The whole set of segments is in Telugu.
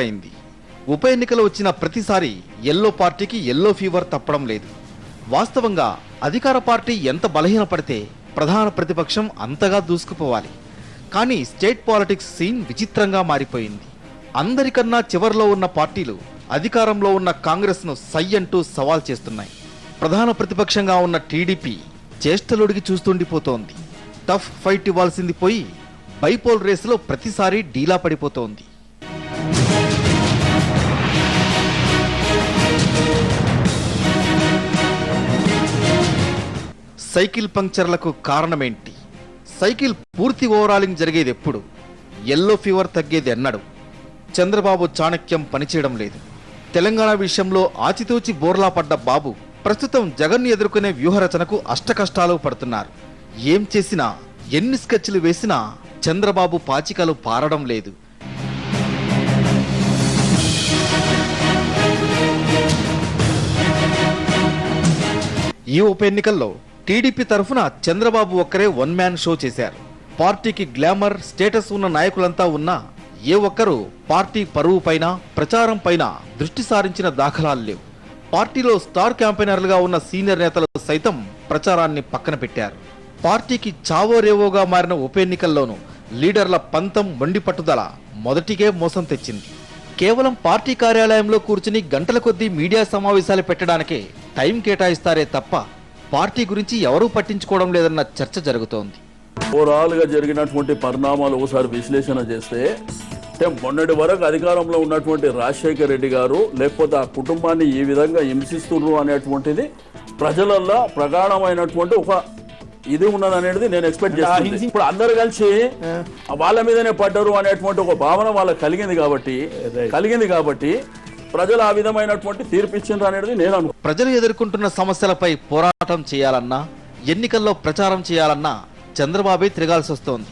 అయింది. ఉప ఎన్నికలు వచ్చిన ప్రతిసారి ఎల్లో పార్టీకి ఎల్లో ఫీవర్ తప్పడం లేదు. వాస్తవంగా అధికార పార్టీ ఎంత బలహీనపడితే ప్రధాన ప్రతిపక్షం అంతగా దూసుకుపోవాలి. కానీ స్టేట్ పాలిటిక్స్ సీన్ విచిత్రంగా మారిపోయింది. అందరికన్నా చివర్లో ఉన్న పార్టీలు అధికారంలో ఉన్న కాంగ్రెస్ను సై అంటూ సవాల్ చేస్తున్నాయి. ప్రధాన ప్రతిపక్షంగా ఉన్న టీడీపీ చేష్టలుడికి చూస్తుండిపోతోంది. టఫ్ ఫైట్ ఇవ్వాల్సింది పోయి బైపోల్ రేసులో ప్రతిసారి డీలా పడిపోతోంది. సైకిల్ పంక్చర్లకు కారణమేంటి? సైకిల్ పూర్తి ఓవరాలింగ్ జరిగేది ఎప్పుడు? ఎల్లో ఫీవర్ తగ్గేది ఎన్నడు? చంద్రబాబు చాణక్యం పనిచేయడం లేదు. తెలంగాణ విషయంలో ఆచితూచి బోర్లా పడ్డ బాబు ప్రస్తుతం జగన్ ఎదుర్కొనే వ్యూహరచనకు అష్టకష్టాలు పడుతున్నారు. ఏం చేసినా, ఎన్ని స్కెచ్లు వేసినా చంద్రబాబు పాచికలు పారడం లేదు. ఈ ఉప ఎన్నికల్లో టీడీపీ తరఫున చంద్రబాబు ఒక్కరే వన్ మ్యాన్ షో చేశారు. పార్టీకి గ్లామర్, స్టేటస్ ఉన్న నాయకులంతా ఉన్నా ఏ ఒక్కరూ పార్టీ పరువు పైన, ప్రచారం పైన దృష్టి సారించిన దాఖలాలు లేవు. పార్టీలో స్టార్ క్యాంపెయినర్లుగా ఉన్న సీనియర్ నేతలు సైతం ప్రచారాన్ని పక్కన పెట్టారు. పార్టీకి చావో రేవోగా మారిన ఉప ఎన్నికల్లోనూ లీడర్ల పంతం, మొండి పట్టుదల మొదటికే మోసం తెచ్చింది. కేవలం పార్టీ కార్యాలయంలో కూర్చుని గంటల కొద్దీ మీడియా సమావేశాలు పెట్టడానికే టైం కేటాయిస్తారే తప్ప పార్టీ గురించి ఎవరూ పట్టించుకోవడం లేదన్న చర్చ జరుగుతోంది. ఓవరాల్ గా జరిగినటువంటి పరిణామాలు ఒకసారి విశ్లేషణ చేస్తే, మొన్నటి వరకు అధికారంలో ఉన్నటువంటి రాజశేఖర్ రెడ్డి గారు లేకపోతే ఆ కుటుంబాన్ని ఈ విధంగా హింసిస్తున్నారు అనేటువంటిది ప్రజలల్లో ప్రగాఢమైనటువంటి ఒక ఇది ఉన్నది అనేది నేను ఎక్స్పెక్ట్ చేస్తాను. ఇప్పుడు అందరు కలిసి వాళ్ళ మీదనే పడ్డారు అనేటువంటి ఒక భావన వాళ్ళకి కలిగింది కాబట్టి ప్రజలు ఆ విధమైనటువంటి తీర్పిచ్చిండ్రు అనేది నేను అనుకుంటున్నాను. ప్రజలు ఎదుర్కొంటున్న సమస్యలపై పోరాటం చేయాలన్నా, ఎన్నికల్లో ప్రచారం చేయాలన్నా చంద్రబాబే తిరగాల్సి వస్తోంది.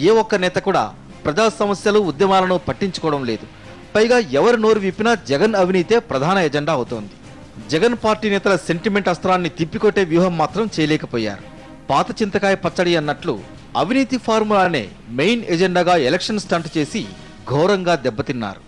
ఏ ఒక్క నేత కూడా ప్రజా సమస్యలు, ఉద్యమాలను పట్టించుకోవడం లేదు. పైగా ఎవరు నోరు విప్పినా జగన్ అవినీతే ప్రధాన ఎజెండా అవుతోంది. జగన్ పార్టీ నేతల సెంటిమెంట్ అస్త్రాన్ని తిప్పికొట్టే వ్యూహం మాత్రం చేయలేకపోయారు. పాత చింతకాయ పచ్చడి అన్నట్లు అవినీతి ఫార్ములానే మెయిన్ ఎజెండాగా ఎలక్షన్ స్టంట్ చేసి ఘోరంగా దెబ్బతిన్నారు.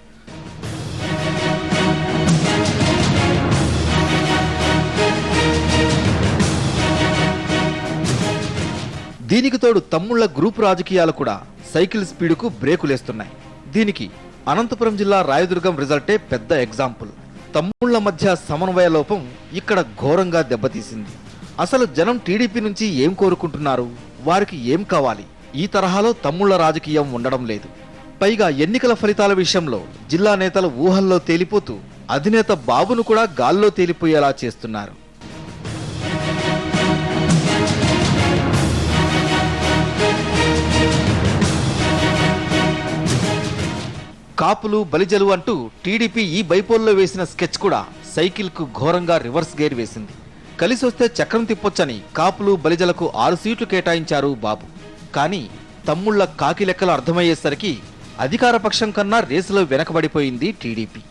దీనికి తోడు తమ్ముళ్ల గ్రూపు రాజకీయాలు కూడా సైకిల్ స్పీడుకు బ్రేకులేస్తున్నాయి. దీనికి అనంతపురం జిల్లా రాయదుర్గం రిజల్టే పెద్ద ఎగ్జాంపుల్. తమ్ముళ్ల మధ్య సమన్వయ లోపం ఇక్కడ ఘోరంగా దెబ్బతీసింది. అసలు జనం టీడీపీ నుంచి ఏం కోరుకుంటున్నారు? వారికి ఏం కావాలి? ఈ తరహాలో తమ్ముళ్ల రాజకీయం ఉండడం లేదు. పైగా ఎన్నికల ఫలితాల విషయంలో జిల్లా నేతలు ఊహల్లో తేలిపోతూ అధినేత బాబును కూడా గాల్లో తేలిపోయేలా చేస్తున్నారు. కాపులు, బలిజలు అంటూ టీడీపీ ఈ బైపోల్లో వేసిన స్కెచ్ కూడా సైకిల్ కు ఘోరంగా రివర్స్ గేర్ వేసింది. కలిసి వస్తే చక్రం తిప్పొచ్చని కాపులు, బలిజలకు 6 సీట్లు కేటాయించారు బాబు. కానీ తమ్ముళ్ల కాకి లెక్కలు అర్థమయ్యేసరికి అధికార పక్షం కన్నా రేసులో వెనకబడిపోయింది టీడీపీ.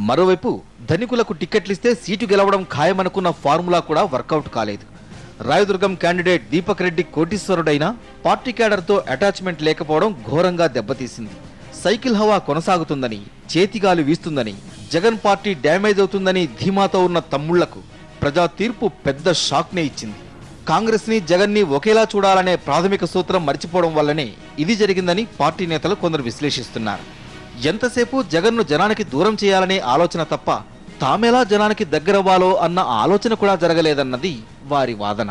మరోవైపు ధనికులకు టిక్కెట్లిస్తే సీటు గెలవడం ఖాయమనుకున్న ఫార్ములా కూడా వర్కౌట్ కాలేదు. రాయదుర్గం క్యాండిడేట్ దీపక్ రెడ్డి కోటీశ్వరుడైనా పార్టీ క్యాడర్తో అటాచ్మెంట్ లేకపోవడం ఘోరంగా దెబ్బతీసింది. సైకిల్ హవా కొనసాగుతుందని, చేతిగాలి వీస్తుందని, జగన్ పార్టీ డ్యామేజ్ అవుతుందని ధీమాతో ఉన్న తమ్ముళ్లకు ప్రజా తీర్పు పెద్ద షాక్నే ఇచ్చింది. కాంగ్రెస్ ని, జగన్ ని ఒకేలా చూడాలనే ప్రాథమిక సూత్రం మర్చిపోవడం వల్లనే ఇది జరిగిందని పార్టీ నేతలు కొందరు విశ్లేషిస్తున్నారు. ఎంతసేపు జగన్ను జనానికి దూరం చేయాలనే ఆలోచన తప్ప తామెలా జనానికి దగ్గరవ్వాలో అన్న ఆలోచన కూడా జరగలేదన్నది వారి వాదన.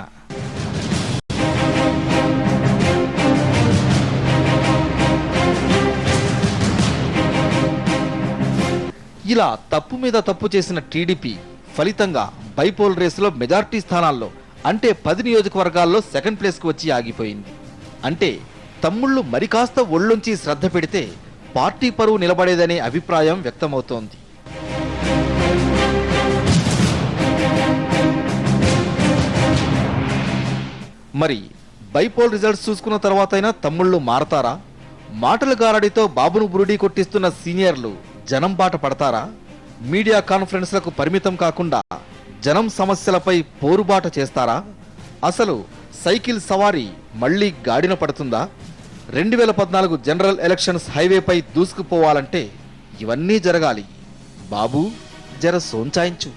ఇలా తప్పు మీద తప్పు చేసిన టీడీపీ ఫలితంగా బైపోల్ రేసులో మెజార్టీ స్థానాల్లో అంటే 10 నియోజకవర్గాల్లో సెకండ్ ప్లేస్కు వచ్చి ఆగిపోయింది. అంటే తమ్ముళ్లు మరి కాస్త ఒళ్ళుంచి శ్రద్ధ పెడితే పార్టీ పరువు నిలబడేదనే అభిప్రాయం వ్యక్తమవుతోంది. మరి బైపోల్ రిజల్ట్స్ చూసుకున్న తర్వాతైనా తమ్ముళ్లు మారతారా? మాటల గారడితో బాబును బురుడీ కొట్టిస్తున్న సీనియర్లు జనం బాట పడతారా? మీడియా కాన్ఫరెన్స్లకు పరిమితం కాకుండా జనం సమస్యలపై పోరుబాట చేస్తారా? అసలు సైకిల్ సవారీ మళ్లీ గాడిన పడుతుందా? 2014 జనరల్ ఎలక్షన్స్ హైవేపై దూసుకుపోవాలంటే ఇవన్నీ జరగాలి. బాబు జర సోంచాయించు.